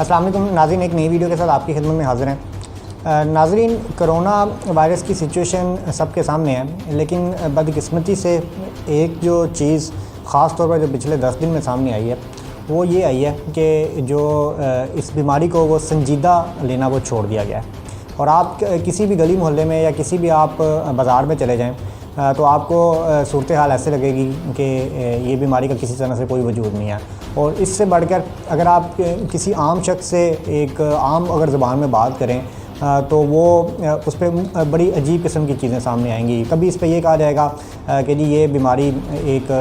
السلام علیکم ناظرین، ایک نئی ویڈیو کے ساتھ آپ کی خدمت میں حاضر ہیں۔ ناظرین، کرونا وائرس کی سچویشن سب کے سامنے ہے، لیکن بدقسمتی سے ایک جو چیز خاص طور پر جو پچھلے 10 دن میں سامنے آئی ہے وہ یہ آئی ہے کہ جو اس بیماری کو وہ سنجیدہ لینا وہ چھوڑ دیا گیا ہے۔ اور آپ کسی بھی گلی محلے میں یا کسی بھی آپ بازار میں چلے جائیں تو آپ کو صورتحال ایسے لگے گی کہ یہ بیماری کا کسی طرح سے کوئی وجود نہیں ہے۔ اور اس سے بڑھ کر اگر آپ کسی عام شخص سے ایک عام اگر زبان میں بات کریں تو وہ اس پہ بڑی عجیب قسم کی چیزیں سامنے آئیں گی۔ کبھی اس پہ یہ کہا جائے گا کہ جی یہ بیماری ایک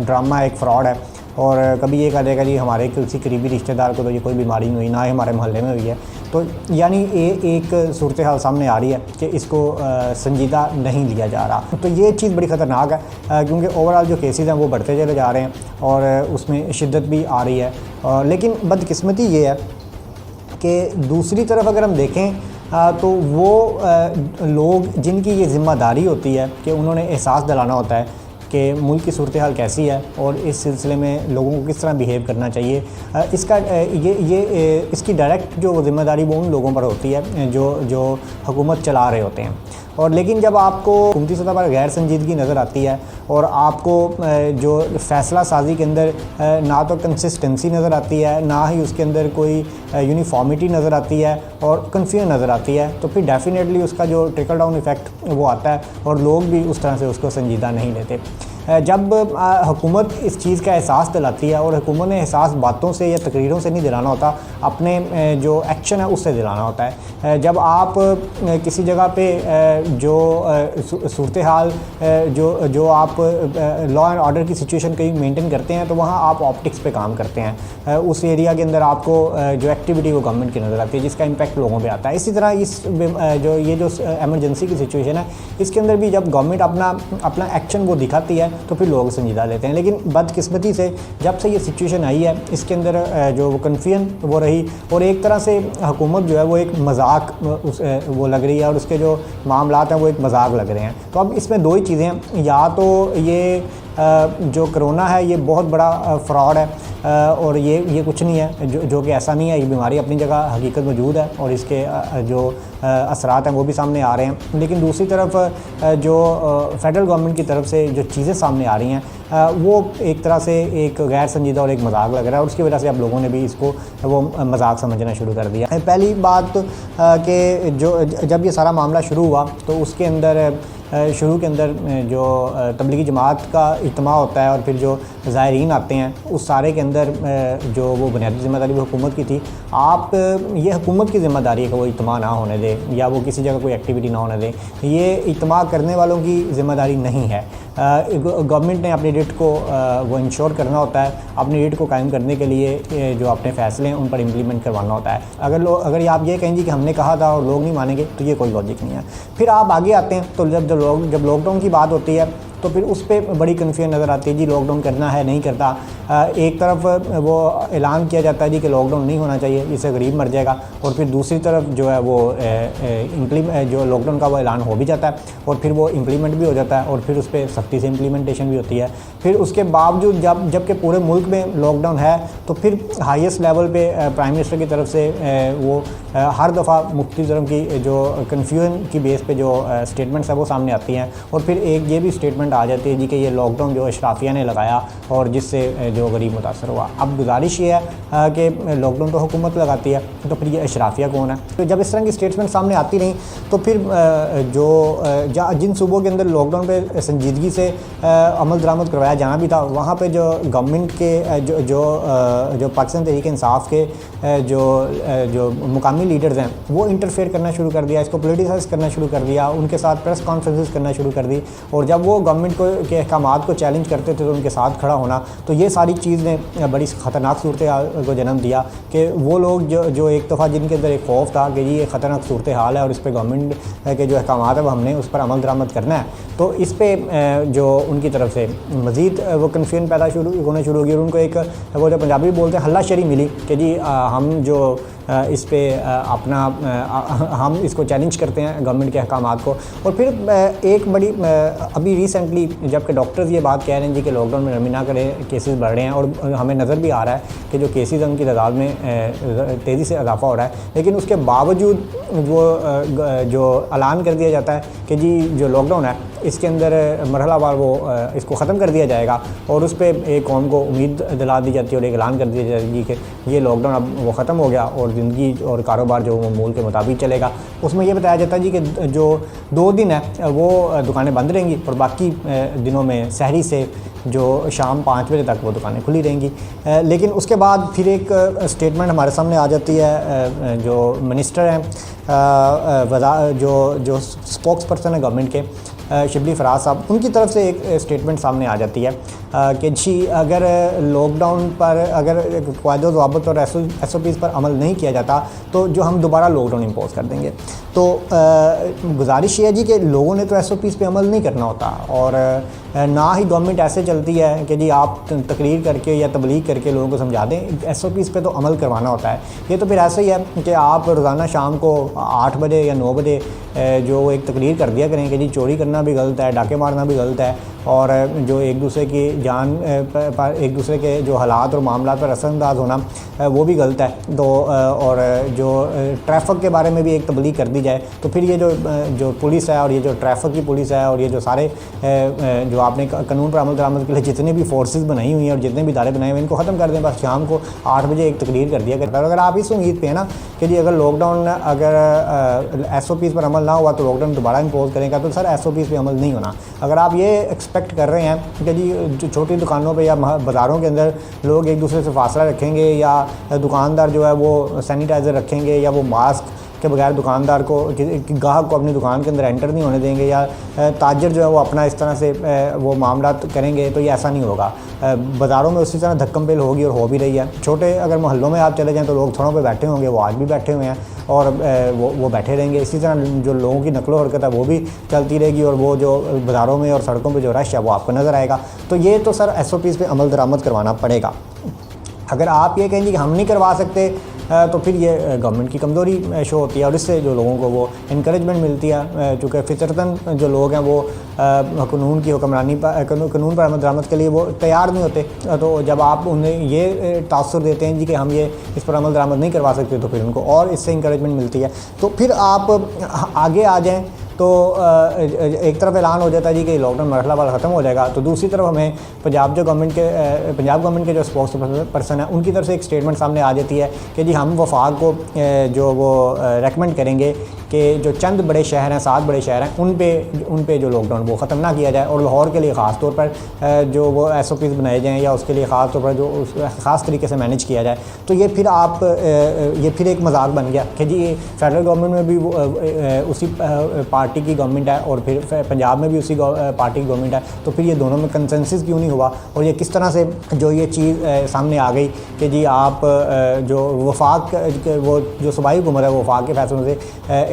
ڈرامہ ہے، ایک فراڈ ہے، اور کبھی یہ کہا جائے گا جی ہمارے کسی قریبی رشتہ دار کو تو یہ کوئی بیماری نہیں ہوئی، نہ ہی ہمارے محلے میں ہوئی ہے۔ تو یعنی ایک صورتحال سامنے آ رہی ہے کہ اس کو سنجیدہ نہیں لیا جا رہا۔ تو یہ چیز بڑی خطرناک ہے کیونکہ اوورآل جو کیسز ہیں وہ بڑھتے چلے جا رہے ہیں اور اس میں شدت بھی آ رہی ہے۔ لیکن بدقسمتی یہ ہے کہ دوسری طرف اگر ہم دیکھیں تو وہ لوگ جن کی یہ ذمہ داری ہوتی ہے کہ انہوں نے احساس دلانا ہوتا ہے کہ ملک کی صورتحال کیسی ہے اور اس سلسلے میں لوگوں کو کس طرح بیہیو کرنا چاہیے، اس کی ڈائریکٹ جو ذمہ داری وہ ان لوگوں پر ہوتی ہے جو حکومت چلا رہے ہوتے ہیں۔ اور لیکن جب آپ کو حکومتی سطح پر غیر سنجیدگی نظر آتی ہے اور آپ کو جو فیصلہ سازی کے اندر نہ تو کنسسٹنسی نظر آتی ہے، نہ ہی اس کے اندر کوئی یونیفارمٹی نظر آتی ہے اور کنفیوژن نظر آتی ہے، تو پھر ڈیفینیٹلی اس کا جو ٹرکل ڈاؤن ایفیکٹ وہ آتا ہے اور لوگ بھی اس طرح سے اس کو سنجیدہ نہیں لیتے۔ جب حکومت اس چیز کا احساس دلاتی ہے، اور حکومت نے احساس باتوں سے یا تقریروں سے نہیں دلانا ہوتا، اپنے جو ایکشن ہے اس سے دلانا ہوتا ہے۔ جب آپ کسی جگہ پہ جو صورتحال جو آپ لا اینڈ آرڈر کی سچویشن کہیں مینٹین کرتے ہیں تو وہاں آپ آپٹکس پہ کام کرتے ہیں، اس ایریا کے اندر آپ کو جو ایکٹیویٹی وہ گورنمنٹ کی نظر آتی ہے جس کا امپیکٹ لوگوں پہ آتا ہے۔ اسی طرح جو ایمرجنسی کی سچویشن ہے اس کے اندر بھی جب گورنمنٹ اپنا ایکشن وہ دکھاتی ہے تو پھر لوگ سنجیدہ لیتے ہیں۔ لیکن بدقسمتی سے جب سے یہ سچویشن آئی ہے اس کے اندر جو وہ کنفیوژن وہ رہی، اور ایک طرح سے حکومت جو ہے وہ ایک مذاق وہ لگ رہی ہے، اور اس کے جو معاملات ہیں وہ ایک مذاق لگ رہے ہیں۔ تو اب اس میں دو ہی چیزیں ہیں، یا تو یہ جو کرونا ہے یہ بہت بڑا فراڈ ہے اور یہ کچھ نہیں ہے، جو کہ ایسا نہیں ہے، یہ بیماری اپنی جگہ حقیقت موجود ہے اور اس کے جو اثرات ہیں وہ بھی سامنے آ رہے ہیں۔ لیکن دوسری طرف جو فیڈرل گورنمنٹ کی طرف سے جو چیزیں سامنے آ رہی ہیں وہ ایک طرح سے ایک غیر سنجیدہ اور ایک مذاق لگ رہا ہے، اور اس کی وجہ سے اب لوگوں نے بھی اس کو وہ مذاق سمجھنا شروع کر دیا۔ پہلی بات کہ جب یہ سارا معاملہ شروع ہوا تو اس کے اندر شروع کے اندر جو تبلیغی جماعت کا اجتماع ہوتا ہے اور پھر جو زائرین آتے ہیں اس سارے کے اندر جو وہ بنیادی ذمہ داری وہ حکومت کی تھی۔ آپ یہ حکومت کی ذمہ داری ہے کہ وہ اجتماع نہ ہونے دے یا وہ کسی جگہ کوئی ایکٹیویٹی نہ ہونے دے، یہ اجتماع کرنے والوں کی ذمہ داری نہیں ہے۔ گورنمنٹ نے اپنی ریٹ کو وہ انشور کرنا ہوتا ہے، اپنی ریٹ کو قائم کرنے کے لیے جو اپنے فیصلے ہیں ان پر امپلیمنٹ کروانا ہوتا ہے۔ اگر آپ یہ کہیں گی کہ ہم نے کہا تھا اور لوگ نہیں مانیں گے تو یہ کوئی لاجک نہیں ہے۔ پھر آپ آگے آتے ہیں تو جب لاک ڈاؤن کی بات ہوتی ہے تو پھر اس پہ بڑی کنفیوژن نظر آتی ہے، جی لاک ڈاؤن کرنا ہے نہیں کرتا۔ ایک طرف وہ اعلان کیا جاتا ہے جی کہ لاک ڈاؤن نہیں ہونا چاہیے، اس سے غریب مر جائے گا، اور پھر دوسری طرف جو ہے وہ جو لاک ڈاؤن کا وہ اعلان ہو بھی جاتا ہے اور پھر وہ امپلیمنٹ بھی ہو جاتا ہے، اور پھر اس پہ سختی سے امپلیمنٹیشن بھی ہوتی ہے۔ پھر اس کے باوجود جب کہ پورے ملک میں لاک ڈاؤن ہے تو پھر ہائیسٹ لیول پہ پرائم منسٹر کی طرف سے وہ ہر دفعہ مختلف طرح کی جو کنفیوژن کی بیس پہ جو اسٹیٹمنٹس ہیں وہ سامنے آتی ہیں، اور پھر ایک یہ بھی اسٹیٹمنٹ آ جاتی ہے جی کہ یہ لاک ڈاؤن جو اشرافیہ نے لگایا اور جس سے جو غریب متاثر ہوا۔ اب گزارش یہ ہے کہ لاک ڈاؤن تو حکومت لگاتی ہے تو پھر یہ اشرافیہ کون ہے؟ تو جب اس طرح کی اسٹیٹمنٹ سامنے آتی نہیں تو پھر جن صوبوں کے اندر لاک ڈاؤن پہ سنجیدگی سے عمل درآمد کروایا جانا بھی تھا وہاں پہ جو گورنمنٹ کے جو پاکستان تحریک انصاف کے جو مقامی لیڈرز ہیں وہ انٹرفیئر کرنا شروع کر دیا، اس کو پولیٹیسائز کرنا شروع کر دیا، ان کے ساتھ پریس کانفرنسز کرنا شروع کر دی، اور جب وہ گورنمنٹ کے احکامات کو چیلنج کرتے تھے تو ان کے ساتھ کھڑا ہونا، تو یہ ساری چیز نے بڑی خطرناک صورتحال کو جنم دیا کہ وہ لوگ جو ایک دفعہ جن کے اندر ایک خوف تھا کہ یہ خطرناک صورتحال ہے اور اس پہ گورنمنٹ کے جو احکامات ہیں وہ ہم نے اس پر عمل درآمد کرنا ہے، تو اس پہ جو ان کی طرف سے مزید وہ کنفیوژن ہونا شروع ہوگی، اور ان کو ایک وہ جو پنجابی بولتے ہیں ہلا شری ملی کہ جی ہم جو اس پہ اپنا ہم اس کو چیلنج کرتے ہیں گورنمنٹ کے احکامات کو. اور پھر ایک بڑی ابھی ریسنٹلی جب کہ ڈاکٹرز یہ بات کہہ رہے ہیں جی کہ لاک ڈاؤن میں نرمی نہ کریں, کیسز بڑھ رہے ہیں, اور ہمیں نظر بھی آ رہا ہے کہ جو کیسز ان کی تعداد میں تیزی سے اضافہ ہو رہا ہے, لیکن اس کے باوجود وہ جو اعلان کر دیا جاتا ہے کہ جی جو لاک ڈاؤن ہے اس کے اندر مرحلہ وار وہ اس کو ختم کر دیا جائے گا, اور اس پہ ایک قوم کو امید دلا دی جاتی ہے اور ایک اعلان کر دیا جائے گی کہ یہ لاک ڈاؤن اب وہ ختم ہو گیا اور زندگی اور کاروبار جو معمول کے مطابق چلے گا. اس میں یہ بتایا جاتا ہے جی کہ جو 2 دن ہے وہ دکانیں بند رہیں گی اور باقی دنوں میں سحری سے جو شام 5 بجے تک وہ دکانیں کھلی رہیں گی. لیکن اس کے بعد پھر ایک اسٹیٹمنٹ ہمارے سامنے آ جاتی ہے, جو منسٹر ہیں جو اسپوکس پرسن ہے گورنمنٹ کے, شبلی فراز صاحب, ان کی طرف سے ایک اسٹیٹمنٹ سامنے آ جاتی ہے کہ جی اگر لاک ڈاؤن پر اگر قواعد و ضوابط اور ایس او پیز پر عمل نہیں کیا جاتا تو جو ہم دوبارہ لاک ڈاؤن امپوز کر دیں گے. تو گزارش یہ ہے جی کہ لوگوں نے تو ایس او پیز پہ عمل نہیں کرنا ہوتا, اور نہ ہی گورنمنٹ ایسے چلتی ہے کہ جی آپ تقریر کر کے یا تبلیغ کر کے لوگوں کو سمجھا دیں, ایس او پیز پہ تو عمل کروانا ہوتا ہے. یہ تو پھر ایسے ہی ہے کہ آپ روزانہ شام کو 8 بجے یا 9 بجے جو ایک تقریر کر دیا کریں کہ جی چوری کرنا بھی غلط ہے, ڈاکے مارنا بھی غلط ہے, اور جو ایک دوسرے کی جان پر ایک دوسرے کے جو حالات اور معاملات پر اثر انداز ہونا وہ بھی غلط ہے. تو اور جو ٹریفک کے بارے میں بھی ایک تبلیغ کر دی جائے تو پھر یہ جو پولیس ہے اور یہ جو ٹریفک کی پولیس ہے اور یہ جو سارے جو آپ نے قانون پر عمل درآمد کے لیے جتنے بھی فورسز بنائی ہوئی ہیں اور جتنے بھی ادارے بنائے ہوئے ہیں ان کو ختم کر دیں, بس شام کو 8 بجے ایک تقریر کر دیا کرتا ہے. اگر آپ اس امید پہ ہیں نا کہ جی اگر لاک ڈاؤن اگر ایس او پیز پر عمل نہ ہوا تو لاک ڈاؤن دوبارہ امپوز کریں گا, تو سر ایس او پیز پہ عمل نہیں ہونا. اگر آپ یہ ایکسپیکٹ کر رہے ہیں کہ جی جو چھوٹی دکانوں پہ یا بازاروں کے اندر لوگ ایک دوسرے سے فاصلہ رکھیں گے یا دکاندار جو ہے وہ سینیٹائزر رکھیں گے یا وہ ماسک کے بغیر دکاندار کو گاہک کو اپنی دکان کے اندر انٹر نہیں ہونے دیں گے یا تاجر جو ہے وہ اپنا اس طرح سے وہ معاملات کریں گے, تو یہ ایسا نہیں ہوگا. بازاروں میں اسی طرح دھکم پیل ہوگی اور ہو بھی رہی ہے. چھوٹے اگر محلوں میں آپ چلے جائیں تو لوگ تھوڑوں پہ بیٹھے ہوں گے, وہ آج بھی بیٹھے ہوئے ہیں اور وہ بیٹھے رہیں گے. اسی طرح جو لوگوں کی نقل و حرکت ہے وہ بھی چلتی رہے گی اور وہ جو بازاروں میں اور سڑکوں پہ جو رش ہے وہ آپ کو نظر آئے گا. تو یہ تو سر ایس او پیز پہ عمل درآمد کروانا پڑے گا. اگر آپ یہ کہیں گے کہ ہم نہیں کروا سکتے تو پھر یہ گورنمنٹ کی کمزوری شو ہوتی ہے, اور اس سے جو لوگوں کو وہ انکریجمنٹ ملتی ہے, چونکہ فطرتاً جو لوگ ہیں وہ قانون کی حکمرانی پر قانون پر عمل درآمد کے لیے وہ تیار نہیں ہوتے. تو جب آپ انہیں یہ تاثر دیتے ہیں جی کہ ہم یہ اس پر عمل درآمد نہیں کروا سکتے تو پھر ان کو اور اس سے انکریجمنٹ ملتی ہے. تو پھر آپ آگے آ جائیں تو ایک طرف اعلان ہو جاتا ہے جی کہ لاک ڈاؤن مرحلہ وار ختم ہو جائے گا, تو دوسری طرف ہمیں پنجاب گورنمنٹ کے جو اسپوکس پرسن ہیں ان کی طرف سے ایک اسٹیٹمنٹ سامنے آ جاتی ہے کہ جی ہم وفاق کو جو وہ ریکمنڈ کریں گے کہ جو چند بڑے شہر ہیں 7 بڑے شہر ہیں ان پہ جو لاک ڈاؤن وہ ختم نہ کیا جائے, اور لاہور کے لیے خاص طور پر جو وہ ایس او پیز بنائے جائیں یا اس کے لیے خاص طور پر جو خاص طریقے سے مینیج کیا جائے. تو یہ پھر ایک مذاق بن گیا کہ جی فیڈرل گورنمنٹ میں بھی اسی پارٹی کی گورنمنٹ ہے اور پھر پنجاب میں بھی اسی پارٹی کی گورنمنٹ ہے, تو پھر یہ دونوں میں کنسنسس کیوں نہیں ہوا, اور یہ کس طرح سے جو یہ چیز سامنے آ گئی کہ جی آپ جو وفاق وہ جو صوبائی حکومت ہے وہ وفاق کے فیصلوں سے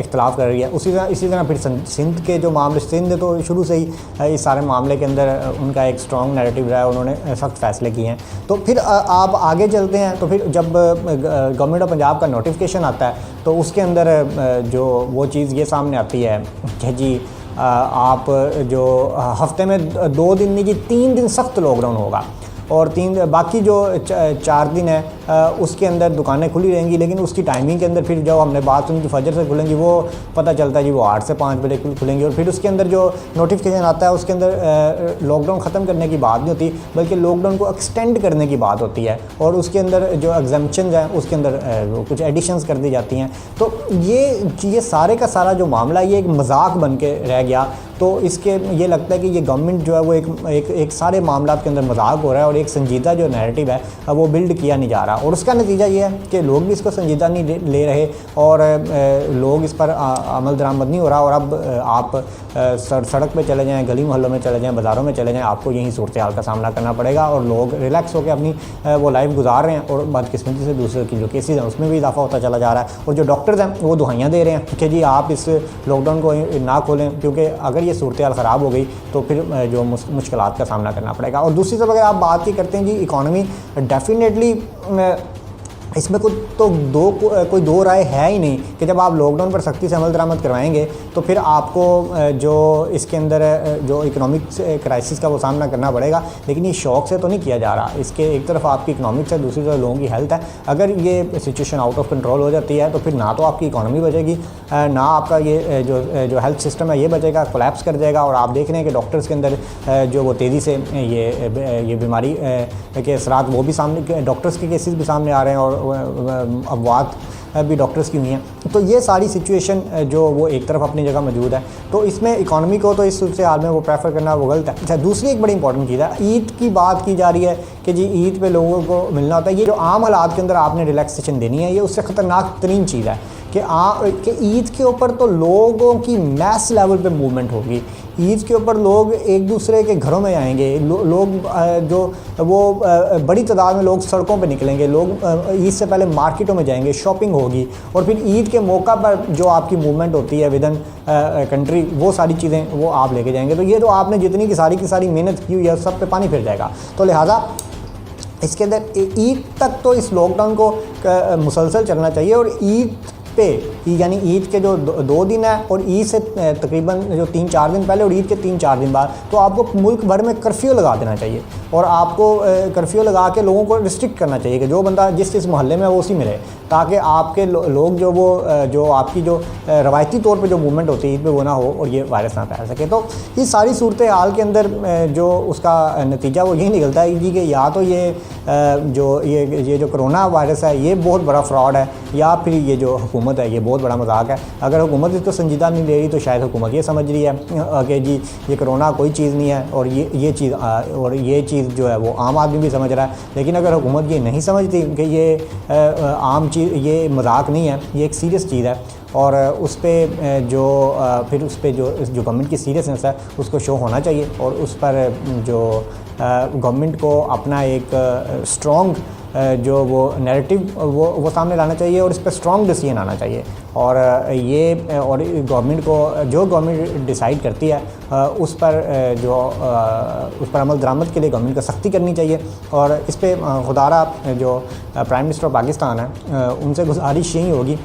اختلاف کر رہی ہے. اسی طرح پھر سندھ کے جو معاملے, سندھ تو شروع سے ہی اس سارے معاملے کے اندر ان کا ایک اسٹرانگ نیریٹو رہا ہے, انہوں نے سخت فیصلے کیے ہیں. تو پھر آپ آگے چلتے ہیں تو پھر جب گورنمنٹ آف پنجاب کا نوٹیفیکیشن آتا ہے تو اس کے اندر جو وہ چیز یہ سامنے آتی ہے کہ جی آپ جو ہفتے میں 2 دن نہیں جی 3 دن سخت لاک ڈاؤن ہوگا, اور باقی جو 4 دن ہے اس کے اندر دکانیں کھلی رہیں گی, لیکن اس کی ٹائمنگ کے اندر پھر جو ہم نے بات سنی کہ فجر سے کھلیں گی وہ پتہ چلتا ہے جی وہ 8 سے 5 بجے کھلیں گی. اور پھر اس کے اندر جو نوٹیفیکیشن آتا ہے اس کے اندر لاک ڈاؤن ختم کرنے کی بات نہیں ہوتی بلکہ لاک ڈاؤن کو ایکسٹینڈ کرنے کی بات ہوتی ہے, اور اس کے اندر جو ایگزمپشنز ہیں اس کے اندر کچھ ایڈیشنز کر دی جاتی ہیں. تو یہ سارے کا سارا جو معاملہ یہ ایک مذاق بن کے رہ گیا. تو اس کے یہ لگتا ہے کہ یہ گورنمنٹ جو ہے وہ ایک سارے معاملات کے اندر مذاق ہو رہا ہے, اور ایک سنجیدہ جو نیریٹو ہے وہ بلڈ کیا نہیں جا رہا, اور اس کا نتیجہ یہ ہے کہ لوگ بھی اس کو سنجیدہ نہیں لے رہے اور لوگ اس پر عمل درآمد نہیں ہو رہا. اور اب آپ سڑک پہ چلے جائیں, گلی محلوں میں چلے جائیں, بازاروں میں چلے جائیں, آپ کو یہی صورتحال کا سامنا کرنا پڑے گا, اور لوگ ریلیکس ہو کے اپنی وہ لائف گزار رہے ہیں, اور بدقسمتی سے دوسرے کی جو کیسز ہیں اس میں بھی اضافہ ہوتا چلا جا رہا ہے. اور جو ڈاکٹرز ہیں وہ دہائیاں دے رہے ہیں کہ جی آپ اس لاک ڈاؤن کو نہ کھولیں, کیونکہ اگر یہ صورتحال خراب ہو گئی تو پھر جو مشکلات کا سامنا کرنا پڑے گا. اور دوسری طرف اگر آپ بات کی کرتے ہیں جی اکانومی ڈیفینیٹلی اس میں کوئی دو رائے ہے ہی نہیں کہ جب آپ لاک ڈاؤن پر سختی سے عمل درآمد کروائیں گے تو پھر آپ کو جو اس کے اندر جو اکنامک کرائسس کا وہ سامنا کرنا پڑے گا. لیکن یہ شوق سے تو نہیں کیا جا رہا. اس کے ایک طرف آپ کی اکنامکس ہے, دوسری طرف لوگوں کی ہیلتھ ہے. اگر یہ سچویشن آؤٹ آف کنٹرول ہو جاتی ہے تو پھر نہ تو آپ کی اکانومی بچے گی, نہ آپ کا یہ جو ہیلتھ سسٹم ہے یہ بچے گا, کولیپس کر جائے گا. اور آپ دیکھ رہے ہیں کہ ڈاکٹرز کے اندر جو وہ تیزی سے یہ بیماری کے اثرات وہ بھی سامنے, ڈاکٹرز کے کیسز بھی سامنے آ رہے ہیں اور اموات بھی ڈاکٹرز کی ہوئی ہیں. تو یہ ساری سچویشن جو وہ ایک طرف اپنی جگہ موجود ہے. تو اس میں اکانومی کو تو اس صورتحال میں وہ پریفر کرنا وہ غلط ہے. اچھا, دوسری ایک بڑی انپورٹنٹ چیز ہے, عید کی بات کی جا رہی ہے کہ جی عید پہ لوگوں کو ملنا ہوتا ہے. یہ جو عام حالات کے اندر آپ نے ریلیکسیشن دینی ہے, یہ اس سے خطرناک ترین چیز ہے کہ عید کے اوپر تو لوگوں کی میس لیول پہ موومنٹ ہوگی. عید کے اوپر لوگ ایک دوسرے کے گھروں میں جائیں گے, لوگ جو وہ بڑی تعداد میں لوگ سڑکوں پہ نکلیں گے, لوگ عید سے پہلے مارکیٹوں میں جائیں گے, شاپنگ ہوگی, اور پھر عید کے موقع پر جو آپ کی موومنٹ ہوتی ہے ودن کنٹری وہ ساری چیزیں وہ آپ لے کے جائیں گے. تو یہ تو آپ نے جتنی کی ساری محنت کی ہوئی ہے سب پہ پانی پھر جائے گا. تو لہٰذا اس کے اندر عید تک تو اس لاک ڈاؤن کو مسلسل چلنا چاہیے. اور عید پہ یعنی عید کے جو 2 دن ہیں اور عید سے تقریباً جو 3-4 دن پہلے اور عید کے 3-4 دن بعد تو آپ کو ملک بھر میں کرفیو لگا دینا چاہیے. اور آپ کو کرفیو لگا کے لوگوں کو ریسٹرکٹ کرنا چاہیے کہ جو بندہ جس محلے میں وہ اسی میں رہے, تاکہ آپ کے لوگ جو آپ کی جو روایتی طور پہ جو موومنٹ ہوتی ہے عید پہ وہ نہ ہو اور یہ وائرس نہ پھیل سکے. تو اس ساری صورتحال کے اندر جو اس کا نتیجہ وہ یہی نکلتا ہے جی کہ یا تو یہ جو کرونا وائرس ہے یہ بہت بڑا فراڈ ہے, یا پھر یہ جو حکومت ہے یہ بہت بڑا مذاق ہے. اگر حکومت اس کو سنجیدہ نہیں لے رہی تو شاید حکومت یہ سمجھ رہی ہے کہ جی یہ کرونا کوئی چیز نہیں ہے, اور یہ چیز جو ہے وہ عام آدمی بھی سمجھ رہا ہے. لیکن اگر حکومت یہ نہیں سمجھتی کہ یہ عام چیز, یہ مذاق نہیں ہے, یہ ایک سیریس چیز ہے, اور اس پہ جو گورنمنٹ کی سیریسنس ہے اس کو شو ہونا چاہیے, اور اس پر جو گورنمنٹ کو اپنا ایک اسٹرانگ جو وہ نیریٹو وہ سامنے لانا چاہیے, اور اس پہ اسٹرانگ ڈیسیژن آنا چاہیے. اور گورنمنٹ کو جو گورنمنٹ ڈیسائیڈ کرتی ہے اس پر عمل درآمد کے لیے گورنمنٹ کو سختی کرنی چاہیے. اور اس پہ خدارہ جو پرائم منسٹر پاکستان ہے ان سے گزارش یہی ہوگی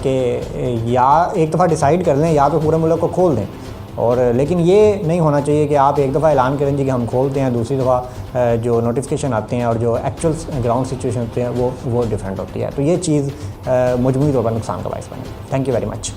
کہ یا ایک دفعہ ڈیسائیڈ کر لیں یا تو پورے ملک کو کھول دیں, اور لیکن یہ نہیں ہونا چاہیے کہ آپ ایک دفعہ اعلان کریں جی کہ ہم کھولتے ہیں, دوسری دفعہ جو نوٹیفیکیشن آتے ہیں اور جو ایکچوئل گراؤنڈ سچویشن ہوتے ہیں وہ ڈفرینٹ ہوتی ہے. تو یہ چیز مجموعی طور پر نقصان کا باعث بنے. Thank you very much.